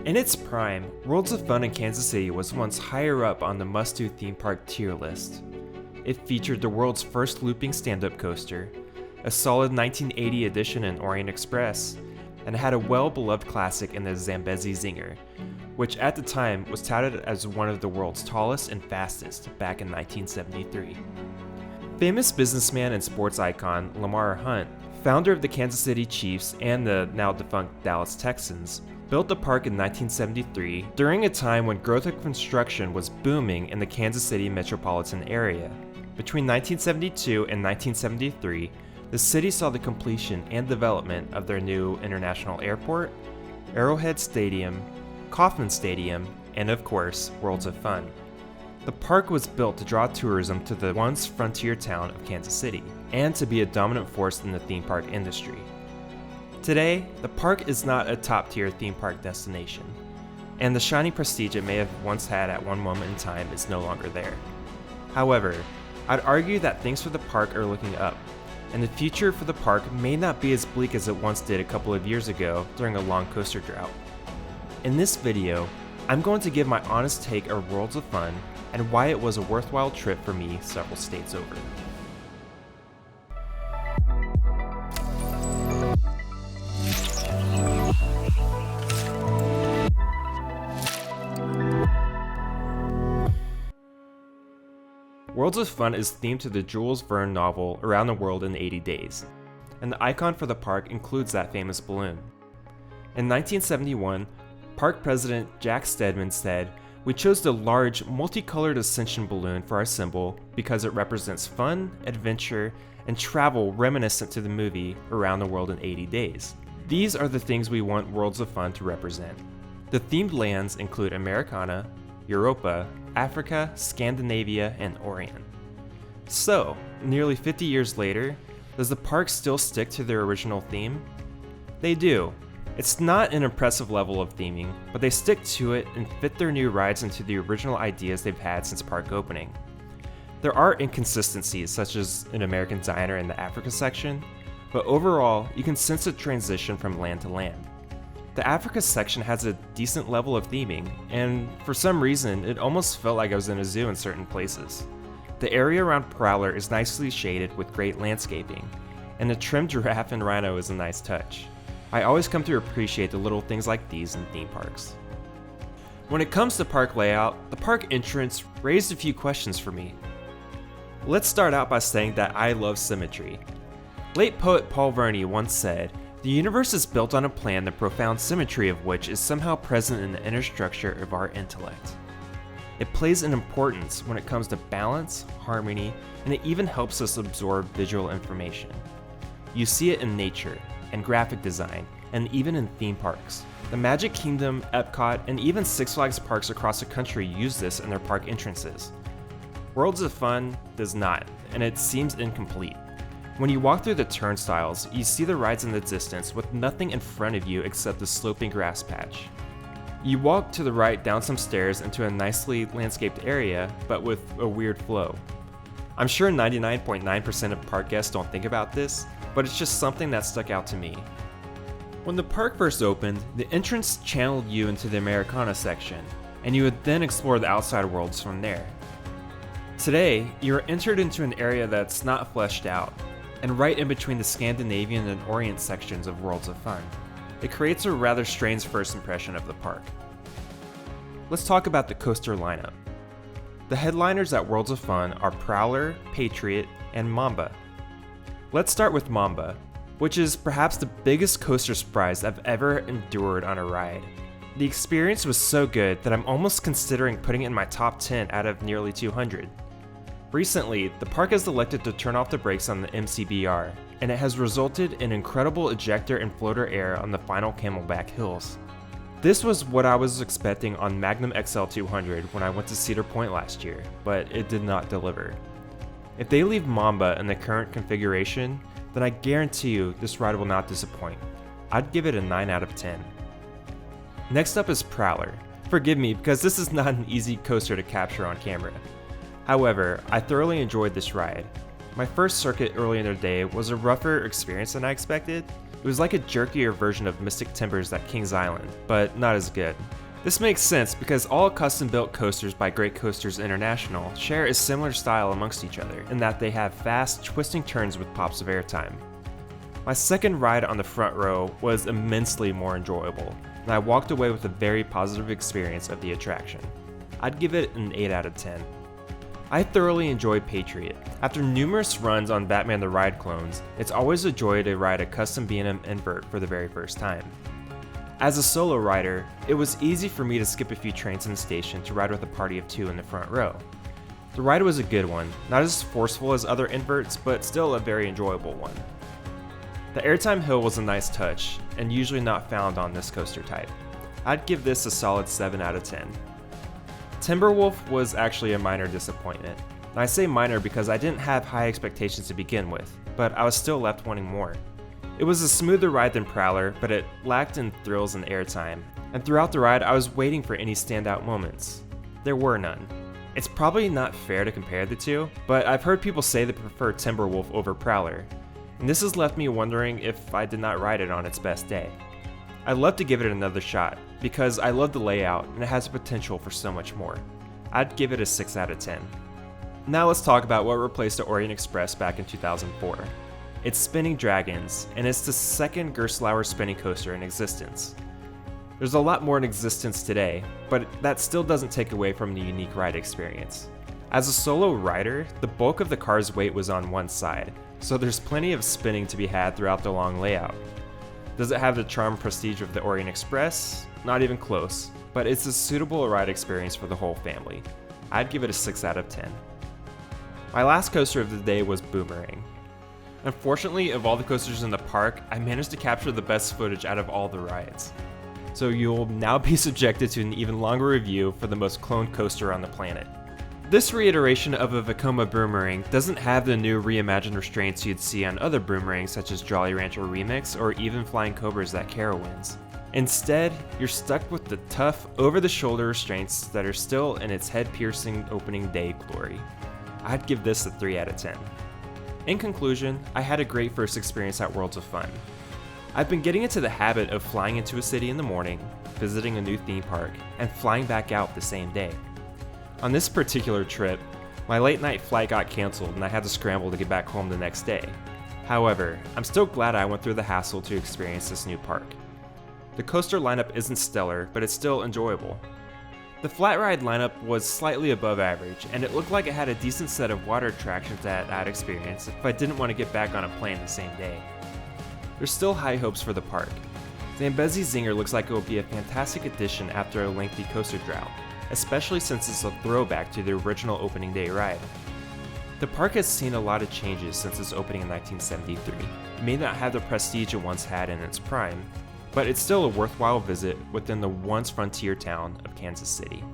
In its prime, Worlds of Fun in Kansas City was once higher up on the must-do theme park tier list. It featured the world's first looping stand-up coaster, a solid 1980 edition in Orient Express, and had a well-beloved classic in the Zambezi Zinger, which at the time was touted as one of the world's tallest and fastest back in 1973. Famous businessman and sports icon Lamar Hunt, founder of the Kansas City Chiefs and the now-defunct Dallas Texans, built the park in 1973 during a time when growth of construction was booming in the Kansas City metropolitan area. Between 1972 and 1973, the city saw the completion and development of their new international airport, Arrowhead Stadium, Kauffman Stadium, and of course, Worlds of Fun. The park was built to draw tourism to the once frontier town of Kansas City, and to be a dominant force in the theme park industry. Today, the park is not a top-tier theme park destination, and the shiny prestige it may have once had at one moment in time is no longer there. However, I'd argue that things for the park are looking up, and the future for the park may not be as bleak as it once did a couple of years ago during a long coaster drought. In this video, I'm going to give my honest take of Worlds of Fun and why it was a worthwhile trip for me several states over. Worlds of Fun is themed to the Jules Verne novel Around the World in 80 Days, and the icon for the park includes that famous balloon. In 1971, park president Jack Stedman said, "We chose the large, multicolored ascension balloon for our symbol because it represents fun, adventure, and travel reminiscent to the movie Around the World in 80 Days. These are the things we want Worlds of Fun to represent." The themed lands include Americana, Europa, Africa, Scandinavia, and Orient. So, nearly 50 years later, does the park still stick to their original theme? They do. It's not an impressive level of theming, but they stick to it and fit their new rides into the original ideas they've had since park opening. There are inconsistencies, such as an American Diner in the Africa section, but overall, you can sense a transition from land to land. The Africa section has a decent level of theming, and for some reason, it almost felt like I was in a zoo in certain places. The area around Prowler is nicely shaded with great landscaping, and the trimmed giraffe and rhino is a nice touch. I always come to appreciate the little things like these in theme parks. When it comes to park layout, the park entrance raised a few questions for me. Let's start out by saying that I love symmetry. Late poet Paul Verney once said, "The universe is built on a plan the profound symmetry of which is somehow present in the inner structure of our intellect." It plays an importance when it comes to balance, harmony, and it even helps us absorb visual information. You see it in nature, and graphic design, and even in theme parks. The Magic Kingdom, Epcot, and even Six Flags parks across the country use this in their park entrances. Worlds of Fun does not, and it seems incomplete. When you walk through the turnstiles, you see the rides in the distance with nothing in front of you except the sloping grass patch. You walk to the right down some stairs into a nicely landscaped area, but with a weird flow. I'm sure 99.9% of park guests don't think about this, but it's just something that stuck out to me. When the park first opened, the entrance channeled you into the Americana section, and you would then explore the outside worlds from there. Today, you're entered into an area that's not fleshed out, and right in between the Scandinavian and Orient sections of Worlds of Fun. It creates a rather strange first impression of the park. Let's talk about the coaster lineup. The headliners at Worlds of Fun are Prowler, Patriot, and Mamba. Let's start with Mamba, which is perhaps the biggest coaster surprise I've ever endured on a ride. The experience was so good that I'm almost considering putting it in my top 10 out of nearly 200. Recently, the park has elected to turn off the brakes on the MCBR, and it has resulted in incredible ejector and floater air on the final Camelback Hills. This was what I was expecting on Magnum XL 200 when I went to Cedar Point last year, but it did not deliver. If they leave Mamba in the current configuration, then I guarantee you this ride will not disappoint. I'd give it a 9 out of 10. Next up is Prowler. Forgive me because this is not an easy coaster to capture on camera. However, I thoroughly enjoyed this ride. My first circuit early in the day was a rougher experience than I expected. It was like a jerkier version of Mystic Timbers at Kings Island, but not as good. This makes sense because all custom-built coasters by Great Coasters International share a similar style amongst each other in that they have fast, twisting turns with pops of airtime. My second ride on the front row was immensely more enjoyable, and I walked away with a very positive experience of the attraction. I'd give it an 8 out of 10. I thoroughly enjoy Patriot. After numerous runs on Batman the Ride clones, it's always a joy to ride a custom B&M invert for the very first time. As a solo rider, it was easy for me to skip a few trains in the station to ride with a party of 2 in the front row. The ride was a good one, not as forceful as other inverts, but still a very enjoyable one. The airtime hill was a nice touch, and usually not found on this coaster type. I'd give this a solid 7 out of 10. Timberwolf was actually a minor disappointment. And I say minor because I didn't have high expectations to begin with, but I was still left wanting more. It was a smoother ride than Prowler, but it lacked in thrills and airtime, and throughout the ride I was waiting for any standout moments. There were none. It's probably not fair to compare the two, but I've heard people say they prefer Timberwolf over Prowler, and this has left me wondering if I did not ride it on its best day. I'd love to give it another shot, because I love the layout and it has the potential for so much more. I'd give it a 6 out of 10. Now let's talk about what replaced the Orient Express back in 2004. It's Spinning Dragons, and it's the second Gerstlauer spinning coaster in existence. There's a lot more in existence today, but that still doesn't take away from the unique ride experience. As a solo rider, the bulk of the car's weight was on one side, so there's plenty of spinning to be had throughout the long layout. Does it have the charm and prestige of the Orient Express? Not even close, but it's a suitable ride experience for the whole family. I'd give it a 6 out of 10. My last coaster of the day was Boomerang. Unfortunately, of all the coasters in the park, I managed to capture the best footage out of all the rides. So you'll now be subjected to an even longer review for the most cloned coaster on the planet. This reiteration of a Vekoma Boomerang doesn't have the new reimagined restraints you'd see on other boomerangs such as Jolly Rancher Remix or even Flying Cobras that Carowinds. Instead, you're stuck with the tough, over-the-shoulder restraints that are still in its head-piercing opening day glory. I'd give this a 3 out of 10. In conclusion, I had a great first experience at Worlds of Fun. I've been getting into the habit of flying into a city in the morning, visiting a new theme park, and flying back out the same day. On this particular trip, my late night flight got canceled and I had to scramble to get back home the next day. However, I'm still glad I went through the hassle to experience this new park. The coaster lineup isn't stellar, but it's still enjoyable. The flat ride lineup was slightly above average, and it looked like it had a decent set of water attractions that I'd experience if I didn't want to get back on a plane the same day. There's still high hopes for the park. Zambezi Zinger looks like it will be a fantastic addition after a lengthy coaster drought, especially since it's a throwback to the original opening day ride. The park has seen a lot of changes since its opening in 1973. It may not have the prestige it once had in its prime, but it's still a worthwhile visit within the once frontier town of Kansas City.